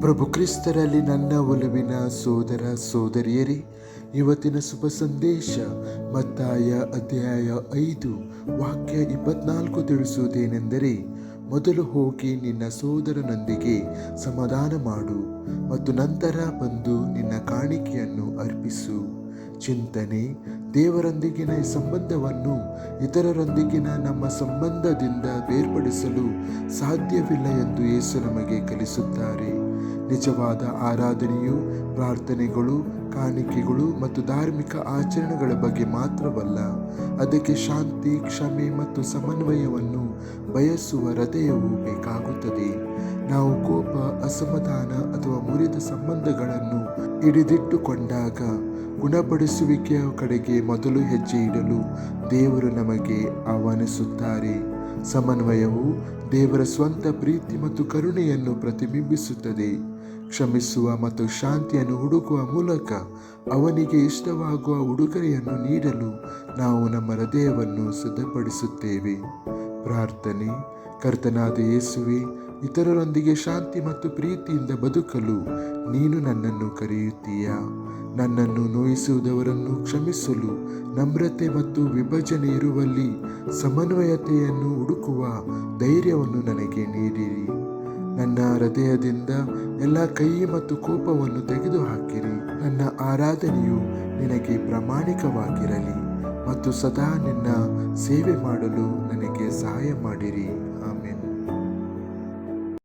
ಪ್ರಭು ಕ್ರಿಸ್ತರಲ್ಲಿ ನನ್ನ ಒಲವಿನ ಸೋದರ ಸೋದರಿಯರೇ, ಇವತ್ತಿನ ಶುಭ ಸಂದೇಶ ಮತ್ತಾಯ ಅಧ್ಯಾಯ 5 ವಾಕ್ಯ 24 ತಿಳಿಸುವುದೇನೆಂದರೆ, ಮೊದಲು ಹೋಗಿ ನಿನ್ನ ಸೋದರನೊಂದಿಗೆ ಸಮಾಧಾನ ಮಾಡು ಮತ್ತು ನಂತರ ಬಂದು ನಿನ್ನ ಕಾಣಿಕೆಯನ್ನು ಅರ್ಪಿಸು. ಚಿಂತನೆ: ದೇವರೊಂದಿಗಿನ ಸಂಬಂಧವನ್ನು ಇತರರೊಂದಿಗಿನ ನಮ್ಮ ಸಂಬಂಧದಿಂದ ಬೇರ್ಪಡಿಸಲು ಸಾಧ್ಯವಿಲ್ಲ ಎಂದು ಯೇಸು ನಮಗೆ ಕಲಿಸುತ್ತಾರೆ. ನಿಜವಾದ ಆರಾಧನೆಯು ಪ್ರಾರ್ಥನೆಗಳು, ಕಾಣಿಕೆಗಳು ಮತ್ತು ಧಾರ್ಮಿಕ ಆಚರಣೆಗಳ ಬಗ್ಗೆ ಮಾತ್ರವಲ್ಲ, ಅದಕ್ಕೆ ಶಾಂತಿ, ಕ್ಷಮೆ ಮತ್ತು ಸಮನ್ವಯವನ್ನು ಬಯಸುವ ಹೃದಯವು ಬೇಕಾಗುತ್ತದೆ. ನಾವು ಕೋಪ, ಅಸಮಾಧಾನ ಅಥವಾ ಮುರಿದ ಸಂಬಂಧಗಳನ್ನು ಹಿಡಿದಿಟ್ಟುಕೊಂಡಾಗ ಗುಣಪಡಿಸುವಿಕೆಯ ಕಡೆಗೆ ಮೊದಲು ಹೆಜ್ಜೆ ಇಡಲು ದೇವರು ನಮಗೆ ಆಹ್ವಾನಿಸುತ್ತಾರೆ. ಸಮನ್ವಯವು ದೇವರ ಸ್ವಂತ ಪ್ರೀತಿ ಮತ್ತು ಕರುಣೆಯನ್ನು ಪ್ರತಿಬಿಂಬಿಸುತ್ತದೆ. ಕ್ಷಮಿಸುವ ಮತ್ತು ಶಾಂತಿಯನ್ನು ಹುಡುಕುವ ಮೂಲಕ ಅವನಿಗೆ ಇಷ್ಟವಾಗುವ ಉಡುಗೊರೆಯನ್ನು ನೀಡಲು ನಾವು ನಮ್ಮ ಹೃದಯವನ್ನು ಸಿದ್ಧಪಡಿಸುತ್ತೇವೆ. ಪ್ರಾರ್ಥನೆ: ಕರ್ತನಾದ ಯೇಸುವೆ, ಇತರರೊಂದಿಗೆ ಶಾಂತಿ ಮತ್ತು ಪ್ರೀತಿಯಿಂದ ಬದುಕಲು ನೀನು ನನ್ನನ್ನು ಕರೆಯುತ್ತೀಯಾ? ನನ್ನನ್ನು ನೋಯಿಸುವುದವರನ್ನು ಕ್ಷಮಿಸಲು ನಮ್ರತೆ ಮತ್ತು ವಿಭಜನೆ ಇರುವಲ್ಲಿ ಸಮನ್ವಯತೆಯನ್ನು ಹುಡುಕುವ ಧೈರ್ಯವನ್ನು ನನಗೆ ನೀಡಿರಿ. ನನ್ನ ಹೃದಯದಿಂದ ಎಲ್ಲ ಕಹಿ ಮತ್ತು ಕೋಪವನ್ನು ತೆಗೆದುಹಾಕಿರಿ. ನನ್ನ ಆರಾಧನೆಯು ನಿನಗೆ ಪ್ರಾಮಾಣಿಕವಾಗಿರಲಿ ಮತ್ತು ಸದಾ ನಿನ್ನ ಸೇವೆ ಮಾಡಲು ನನಗೆ ಸಹಾಯ ಮಾಡಿರಿ. ಆಮೆನ್.